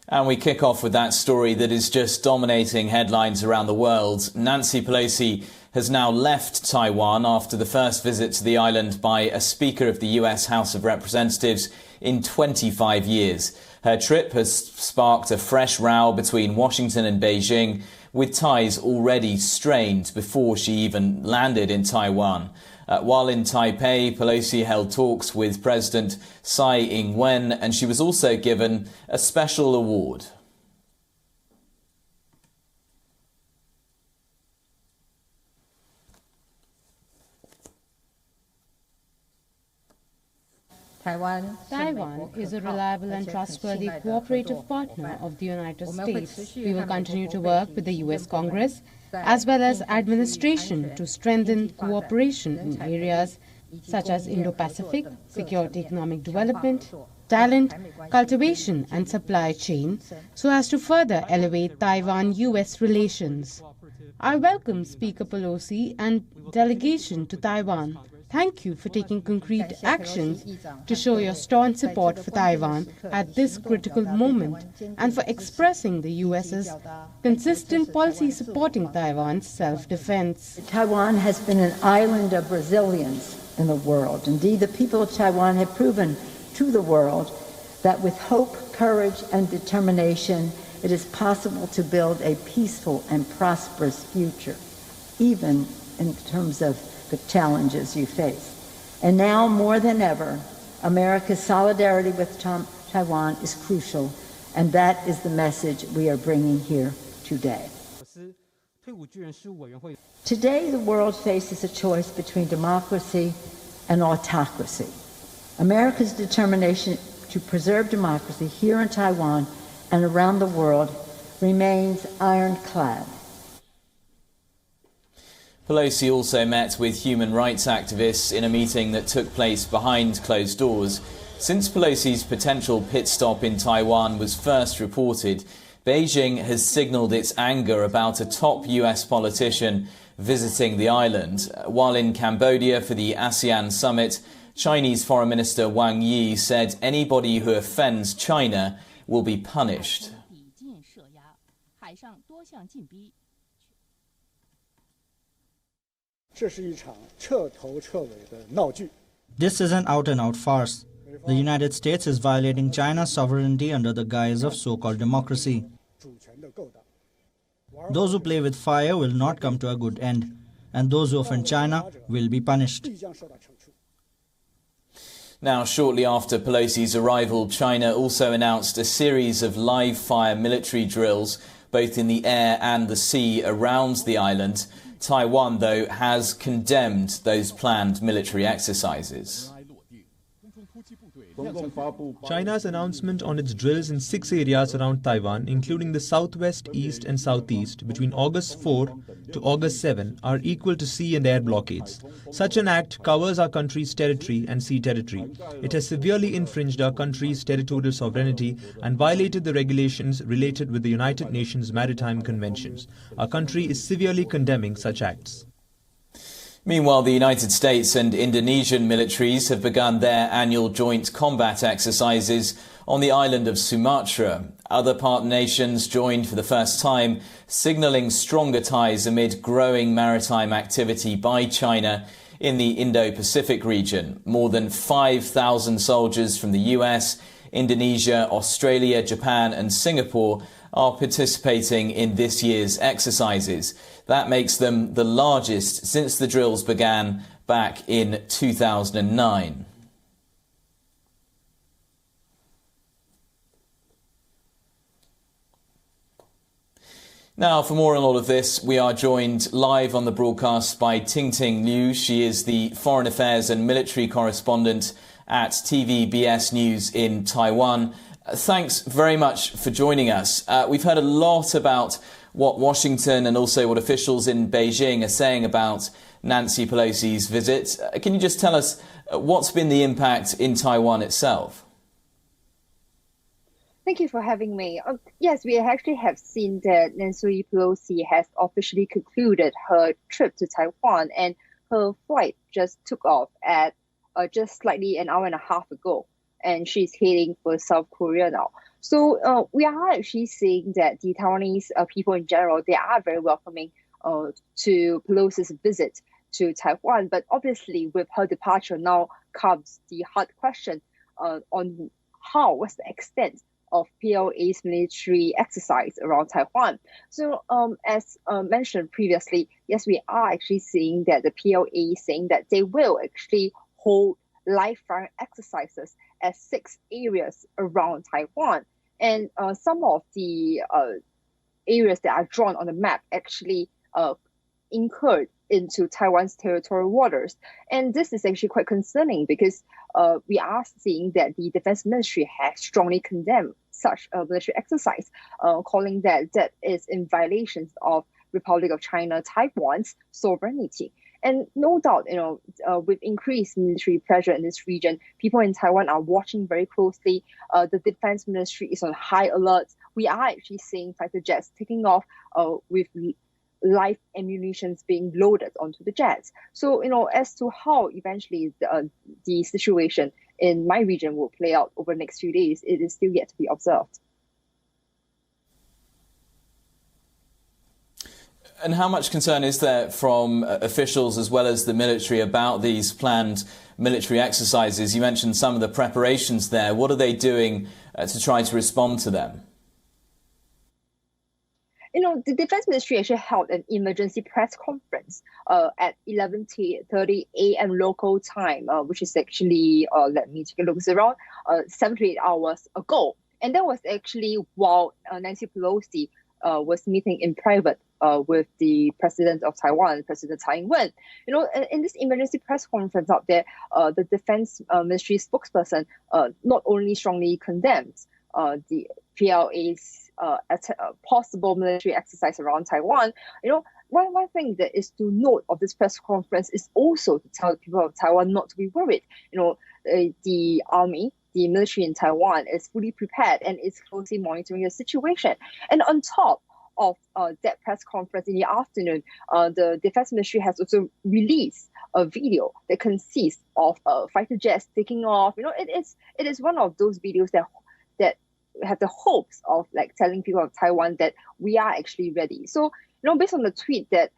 And we kick off with that story that is just dominating headlines around the world. Nancy Pelosi has now left Taiwan after the first visit to the island by a Speaker of the US House of Representatives in 25 years. Her trip has sparked a fresh row between Washington and Beijing, with ties already strained before she even landed in Taiwan. While in Taipei, Pelosi held talks with President Tsai Ing-wen, and she was also given a special award. Taiwan is a reliable and trustworthy cooperative partner of the United States. We will continue to work with the U.S. Congress as well as administration to strengthen cooperation in areas such as Indo-Pacific, security, economic development, talent, cultivation and supply chain, so as to further elevate Taiwan-US relations. I welcome Speaker Pelosi and delegation to Taiwan. Thank you for taking concrete actions to show your staunch support for Taiwan at this critical moment and for expressing the U.S.'s consistent policy supporting Taiwan's self-defense. Taiwan has been an island of resilience in the world. Indeed, the people of Taiwan have proven to the world that with hope, courage, and determination, it is possible to build a peaceful and prosperous future, even in terms of the challenges you face. And now, more than ever, America's solidarity with Taiwan is crucial, and that is the message we are bringing here today. Today, the world faces a choice between democracy and autocracy. America's determination to preserve democracy here in Taiwan and around the world remains ironclad. Pelosi also met with human rights activists in a meeting that took place behind closed doors. Since Pelosi's potential pit stop in Taiwan was first reported, Beijing has signalled its anger about a top US politician visiting the island. While in Cambodia for the ASEAN summit, Chinese Foreign Minister Wang Yi said anybody who offends China will be punished. This is an out-and-out farce. The United States is violating China's sovereignty under the guise of so-called democracy. Those who play with fire will not come to a good end, and those who offend China will be punished. Now, shortly after Pelosi's arrival, China also announced a series of live-fire military drills, both in the air and the sea around the island. Taiwan, though, has condemned those planned military exercises. China's announcement on its drills in 6 areas around Taiwan, including the southwest, east and southeast, between August 4 to August 7, are equal to sea and air blockades. Such an act covers our country's territory and sea territory. It has severely infringed our country's territorial sovereignty and violated the regulations related with the United Nations Maritime Conventions. Our country is severely condemning such acts. Meanwhile, the United States and Indonesian militaries have begun their annual joint combat exercises on the island of Sumatra. Other partner nations joined for the first time, signalling stronger ties amid growing maritime activity by China in the Indo-Pacific region. More than 5,000 soldiers from the US, Indonesia, Australia, Japan and Singapore are participating in this year's exercises. That makes them the largest since the drills began back in 2009. Now, for more on all of this, we are joined live on the broadcast by Ting Liu. She is the Foreign Affairs and Military Correspondent at TVBS News in Taiwan. Thanks very much for joining us. We've heard a lot about what Washington and also what officials in Beijing are saying about Nancy Pelosi's visit. Can you just tell us what's been the impact in Taiwan itself? Thank you for having me. Yes, we actually have seen that Nancy Pelosi has officially concluded her trip to Taiwan, and her flight just took off at just slightly an hour and a half ago, and she's heading for South Korea now. So we are actually seeing that the Taiwanese people in general, they are very welcoming to Pelosi's visit to Taiwan. But obviously, with her departure, now comes the hard question on what's the extent of PLA's military exercise around Taiwan. So as mentioned previously, yes, we are actually seeing that the PLA saying that they will actually hold live fire exercises at 6 areas around Taiwan. And some of the areas that are drawn on the map actually incurred into Taiwan's territorial waters. And this is actually quite concerning because we are seeing that the Defense Ministry has strongly condemned such a military exercise, calling that is in violations of Republic of China, Taiwan's sovereignty. And no doubt, with increased military pressure in this region, people in Taiwan are watching very closely. The Defense Ministry is on high alert. We are actually seeing fighter jets taking off with live ammunition being loaded onto the jets. So, as to how eventually the situation in my region will play out over the next few days, it is still yet to be observed. And how much concern is there from officials as well as the military about these planned military exercises? You mentioned some of the preparations there. What are they doing to try to respond to them? The Defense Ministry actually held an emergency press conference at 11:30 a.m. local time, which is actually, let me take a look, it's around 7 to 8 hours ago. And that was actually while Nancy Pelosi was meeting in private with the president of Taiwan, President Tsai Ing-wen. In this emergency press conference out there, the Defense Ministry spokesperson not only strongly condemns the PLA's possible military exercise around Taiwan. One thing that is to note of this press conference is also to tell the people of Taiwan not to be worried. The army, the military in Taiwan is fully prepared and is closely monitoring the situation. And on top of that press conference in the afternoon, the Defense Ministry has also released a video that consists of fighter jets taking off. It is one of those videos that have the hopes of telling people of Taiwan that we are actually ready. So, based on the tweet that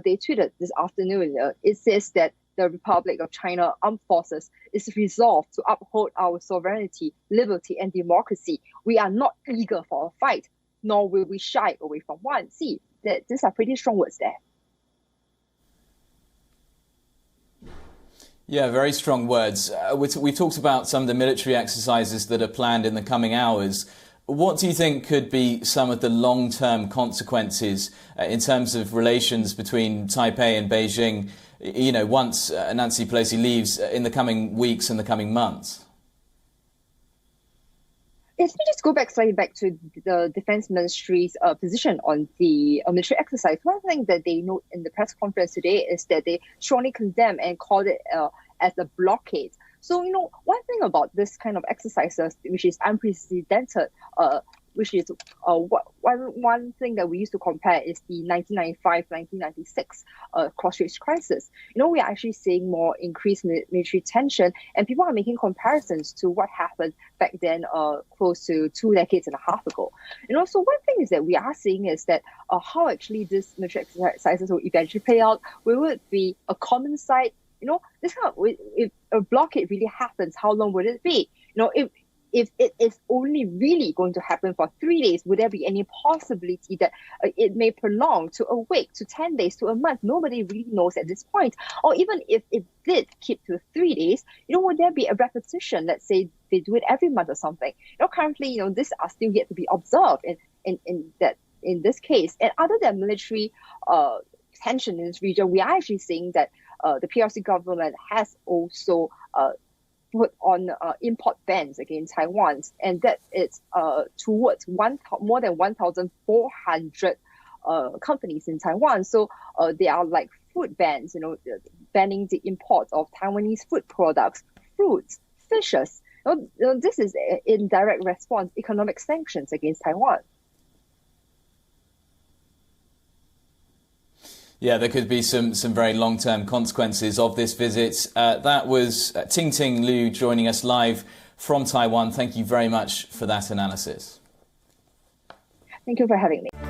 they tweeted this afternoon, it says that the Republic of China Armed Forces is resolved to uphold our sovereignty, liberty, and democracy. We are not eager for a fight, nor will we shy away from one. See, these are pretty strong words there. Yeah, very strong words. We've talked about some of the military exercises that are planned in the coming hours. What do you think could be some of the long-term consequences in terms of relations between Taipei and Beijing, once Nancy Pelosi leaves in the coming weeks and the coming months? If we just go slightly back to the Defense Ministry's position on the military exercise, one thing that they note in the press conference today is that they strongly condemn and called it as a blockade. So, one thing about this kind of exercises, which is unprecedented, which is one thing that we used to compare is the 1995-1996 cross-strait crisis. We are actually seeing more increased military tension, and people are making comparisons to what happened back then, close to 2 decades and a half ago. So one thing is that we are seeing is that how actually this military exercises will eventually play out. Will it be a common sight? This kind of, if a blockade really happens, how long would it be? If it is only really going to happen for 3 days, would there be any possibility that it may prolong to a week, to 10 days, to a month? Nobody really knows at this point. Or even if it did keep to 3 days, would there be a repetition? Let's say they do it every month or something. Currently, this are still yet to be observed in this case. And other than military tension in this region, we are actually seeing that the PRC government has also put on import bans against Taiwan, and that it's towards more than 1,400 companies in Taiwan. So they are like food bans, banning the import of Taiwanese food products, fruits, fishes. This is in direct response, economic sanctions against Taiwan. Yeah, there could be some very long-term consequences of this visit. That was Ting Ting Liu joining us live from Taiwan. Thank you very much for that analysis. Thank you for having me.